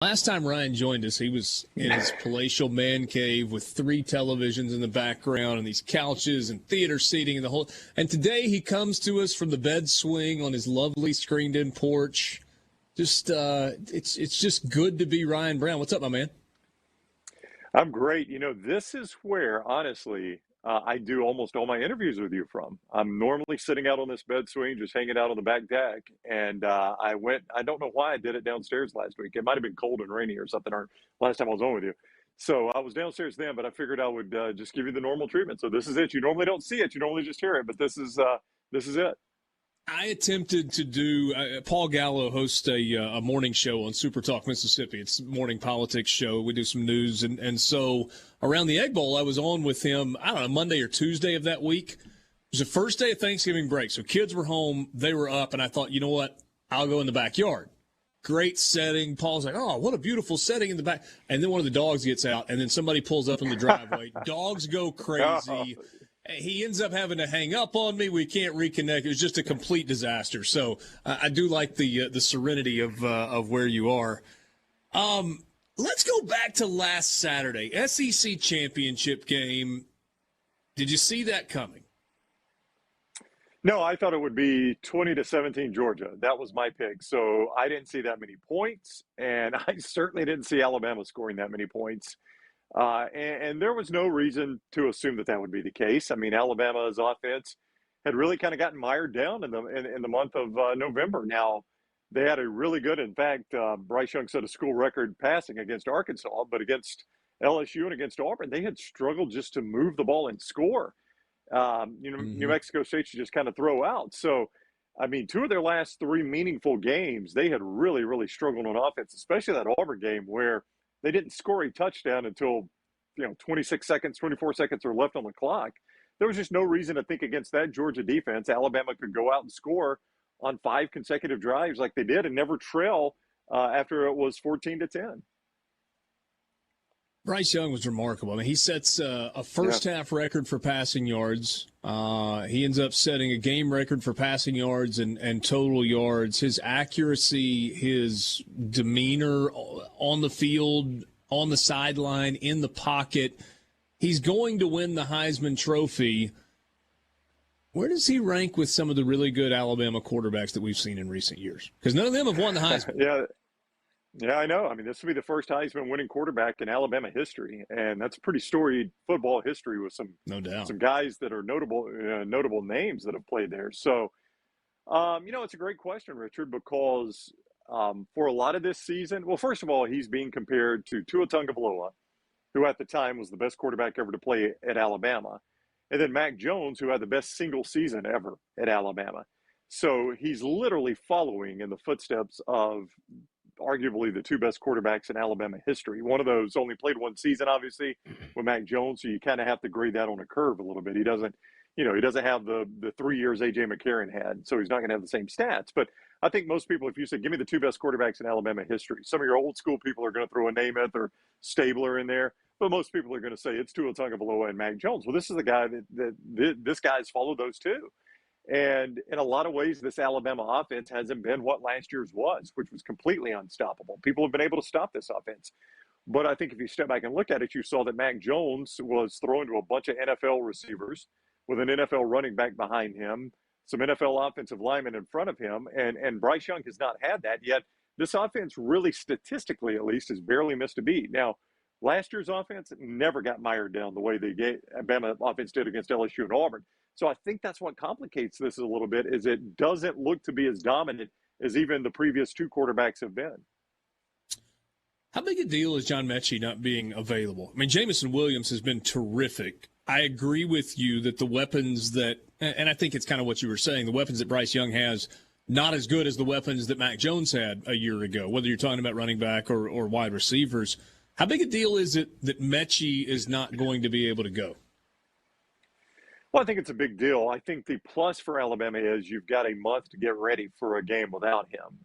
Last time Ryan joined us, he was in his palatial man cave with 3 televisions in the background and these couches and theater seating and the whole. And today he comes to us from the bed swing on his lovely screened-in porch. It's just good to be Ryan Brown. What's up, my man? I'm great. This is where, honestly, I do almost all my interviews with you from. I'm normally sitting out on this bed swing, just hanging out on the back deck. And I don't know why I did it downstairs last week. It might have been cold and rainy or something, or last time I was on with you. So I was downstairs then, but I figured I would just give you the normal treatment. So this is it. You normally don't see it. You normally just hear it, but this is it. I attempted to do Paul Gallo hosts a morning show on SuperTalk Mississippi. It's a morning politics show. We do some news. And so around the Egg Bowl, I was on with him, I don't know, Monday or Tuesday of that week. It was the first day of Thanksgiving break. So kids were home. They were up. And I thought, you know what? I'll go in the backyard. Great setting. Paul's like, oh, what a beautiful setting in the back. And then one of the dogs gets out. And then somebody pulls up in the driveway. Dogs go crazy. He ends up having to hang up on me. We can't reconnect. It was just a complete disaster. So I do like the serenity of where you are. Let's go back to last Saturday, SEC championship game. Did you see that coming? No, I thought it would be 20-17 Georgia. That was my pick. So I didn't see that many points, and I certainly didn't see Alabama scoring that many points. And there was no reason to assume that would be the case. I mean, Alabama's offense had really kind of gotten mired down in the month of November. Now, they had a really good, in fact, Bryce Young set a school record passing against Arkansas, but against LSU and against Auburn, they had struggled just to move the ball and score. New Mexico State should just kind of throw out. So, I mean, 2 of their last 3 meaningful games, they had really, really struggled on offense, especially that Auburn game where they didn't score a touchdown until, 26 seconds, 24 seconds are left on the clock. There was just no reason to think against that Georgia defense, Alabama could go out and score on 5 consecutive drives like they did and never trail after it was 14-10. Bryce Young was remarkable. I mean, he sets a first-half record for passing yards. He ends up setting a game record for passing yards and total yards. His accuracy, his demeanor on the field, on the sideline, in the pocket. He's going to win the Heisman Trophy. Where does he rank with some of the really good Alabama quarterbacks that we've seen in recent years? Because none of them have won the Heisman. Yeah, I know. I mean, this will be the first Heisman winning quarterback in Alabama history, and that's pretty storied football history with some guys that are notable names that have played there. So, it's a great question, Richard, because for a lot of this season, well, first of all, he's being compared to Tua Tagovailoa, who at the time was the best quarterback ever to play at Alabama, and then Mac Jones, who had the best single season ever at Alabama. So he's literally following in the footsteps of arguably the 2 best quarterbacks in Alabama history. One of those only played 1 season, obviously, with Mac Jones, so you kind of have to grade that on a curve a little bit. He doesn't have the 3 years A.J. McCarron had, so he's not going to have the same stats. But I think most people, if you say, give me the 2 best quarterbacks in Alabama history, some of your old school people are going to throw a Namath or Stabler in there, but most people are going to say it's Tua Tagovailoa and Mac Jones. Well, this is the guy that this guy's followed those 2. And in a lot of ways, this Alabama offense hasn't been what last year's was, which was completely unstoppable. People have been able to stop this offense. But I think if you step back and look at it, you saw that Mac Jones was thrown to a bunch of NFL receivers with an NFL running back behind him, some NFL offensive linemen in front of him, and Bryce Young has not had that yet. This offense really, statistically at least, has barely missed a beat. Now, last year's offense never got mired down the way the Alabama offense did against LSU and Auburn. So I think that's what complicates this a little bit, is it doesn't look to be as dominant as even the previous 2 quarterbacks have been. How big a deal is John Mechie not being available? I mean, Jamison Williams has been terrific. I agree with you that the weapons that, and I think it's kind of what you were saying, the weapons that Bryce Young has, not as good as the weapons that Mac Jones had a year ago, whether you're talking about running back or wide receivers. How big a deal is it that Mechie is not going to be able to go? Well, I think it's a big deal. I think the plus for Alabama is you've got a month to get ready for a game without him.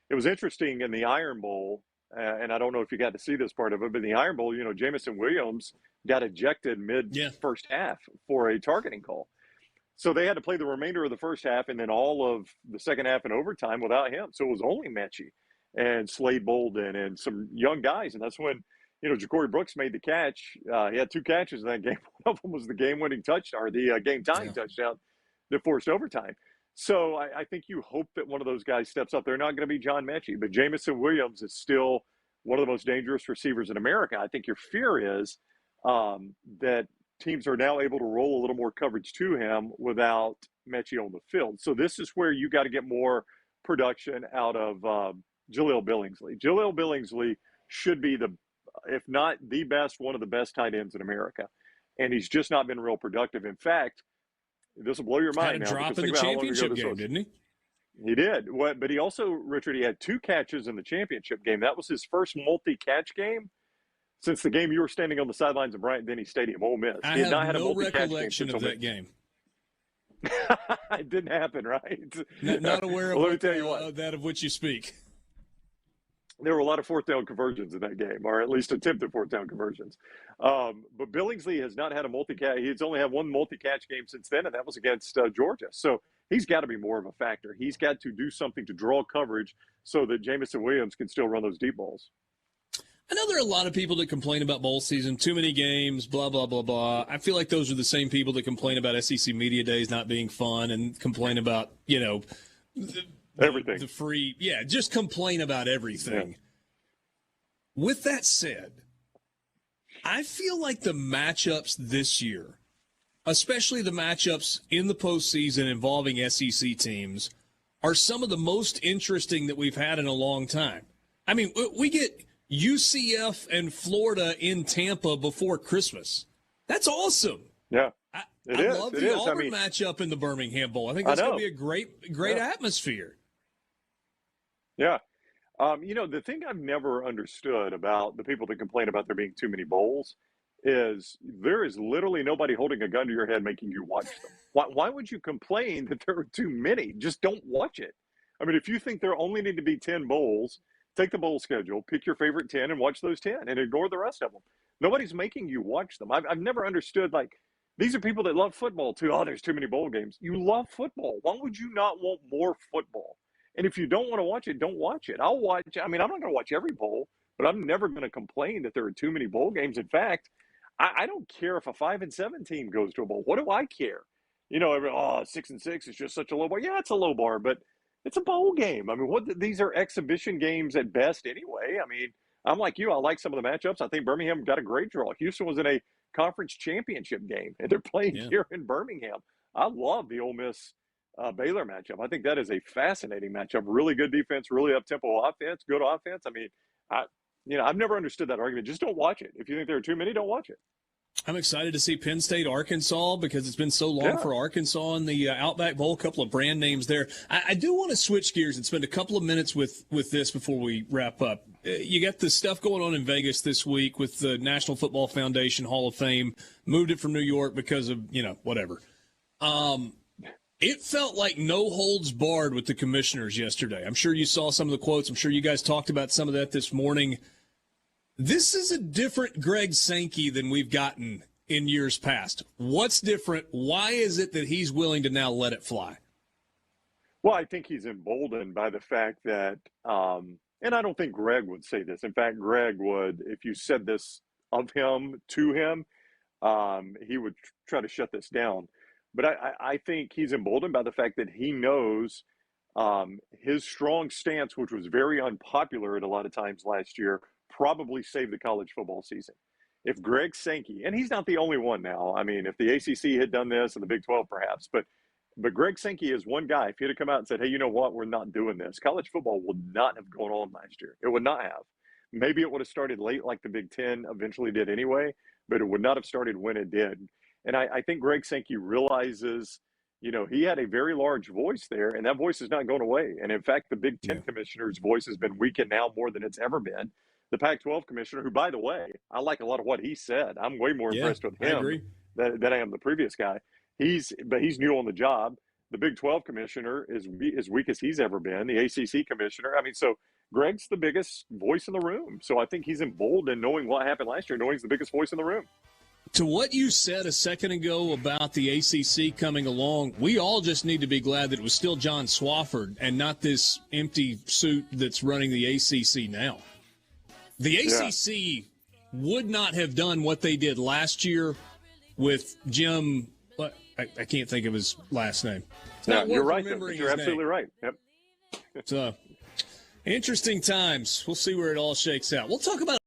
It was interesting in the Iron Bowl, and I don't know if you got to see this part of it, but in the Iron Bowl, Jamison Williams got ejected mid-first half for a targeting call. So they had to play the remainder of the first half and then all of the second half in overtime without him. So it was only Mechie. and Slade Bolden and some young guys. And that's when, Ja'Cory Brooks made the catch. He had 2 catches in that game. One of them was the game-winning touchdown, or the game-tying touchdown that forced overtime. So I think you hope that one of those guys steps up. They're not going to be John Mechie, but Jamison Williams is still one of the most dangerous receivers in America. I think your fear is that teams are now able to roll a little more coverage to him without Mechie on the field. So this is where you got to get more production out of Jaleel Billingsley. Jaleel Billingsley should be if not the best, one of the best tight ends in America. And he's just not been real productive. In fact, this will blow your mind now. Had a drop in the championship game, didn't he? He did. But he also, Richard, he had 2 catches in the championship game. That was his first multi-catch game since the game you were standing on the sidelines of Bryant-Denny Stadium, Ole Miss. I have no recollection of that game. It didn't happen, right? Not aware of that of which you speak. There were a lot of 4th down conversions in that game, or at least attempted 4th down conversions. But Billingsley has not had a multi-catch. He's only had 1 multi-catch game since then, and that was against Georgia. So he's got to be more of a factor. He's got to do something to draw coverage so that Jamison Williams can still run those deep balls. I know there are a lot of people that complain about bowl season, too many games, blah, blah, blah, blah. I feel like those are the same people that complain about SEC Media Days not being fun and complain about, everything. The free, just complain about everything. Yeah. With that said, I feel like the matchups this year, especially the matchups in the postseason involving SEC teams, are some of the most interesting that we've had in a long time. I mean, we get UCF and Florida in Tampa before Christmas. That's awesome. Yeah, I love the Auburn matchup in the Birmingham Bowl. I think that's going to be a great atmosphere. Yeah. The thing I've never understood about the people that complain about there being too many bowls is there is literally nobody holding a gun to your head making you watch them. Why would you complain that there are too many? Just don't watch it. I mean, if you think there only need to be 10 bowls, take the bowl schedule, pick your favorite 10 and watch those 10 and ignore the rest of them. Nobody's making you watch them. I've never understood, these are people that love football too. Oh, there's too many bowl games. You love football. Why would you not want more football? And if you don't want to watch it, don't watch it. I'm not going to watch every bowl, but I'm never going to complain that there are too many bowl games. In fact, I don't care if a 5-7 team goes to a bowl. What do I care? 6-6 is just such a low bar. Yeah, it's a low bar, but it's a bowl game. I mean, these are exhibition games at best anyway. I mean, I'm like you. I like some of the matchups. I think Birmingham got a great draw. Houston was in a conference championship game, and they're playing here in Birmingham. I love the Ole Miss Baylor matchup. I think that is a fascinating matchup. Really good defense, really up-tempo offense, good offense. I mean, I've never understood that argument. Just don't watch it. If you think there are too many, don't watch it. I'm excited to see Penn State, Arkansas, because it's been so long for Arkansas in the Outback Bowl. A couple of brand names there. I do want to switch gears and spend a couple of minutes with this before we wrap up. You got the stuff going on in Vegas this week with the National Football Foundation Hall of Fame. Moved it from New York because of, whatever. It felt like no holds barred with the commissioners yesterday. I'm sure you saw some of the quotes. I'm sure you guys talked about some of that this morning. This is a different Greg Sankey than we've gotten in years past. What's different? Why is it that he's willing to now let it fly? Well, I think he's emboldened by the fact that, and I don't think Greg would say this. In fact, Greg would, if you said this of him to him, he would try to shut this down. But I think he's emboldened by the fact that he knows his strong stance, which was very unpopular at a lot of times last year, probably saved the college football season. If Greg Sankey, and he's not the only one now. I mean, if the ACC had done this and the Big 12 perhaps, but Greg Sankey is one guy. If he had come out and said, hey, you know what, we're not doing this, college football would not have gone on last year. It would not have. Maybe it would have started late like the Big 10 eventually did anyway, but it would not have started when it did. And I think Greg Sankey realizes, he had a very large voice there, and that voice is not going away. And in fact, the Big 10 commissioner's voice has been weakened now more than it's ever been. The Pac-12 commissioner, who, by the way, I like a lot of what he said. I'm way more impressed with him than I am the previous guy. He's new on the job. The Big 12 commissioner is as weak as he's ever been. The ACC commissioner. I mean, so Greg's the biggest voice in the room. So I think he's emboldened knowing what happened last year, knowing he's the biggest voice in the room. To what you said a second ago about the ACC coming along, we all just need to be glad that it was still John Swofford and not this empty suit that's running the ACC now. The ACC would not have done what they did last year with Jim. I can't think of his last name. You're right. You're absolutely right. Yep. So, interesting times. We'll see where it all shakes out. We'll talk about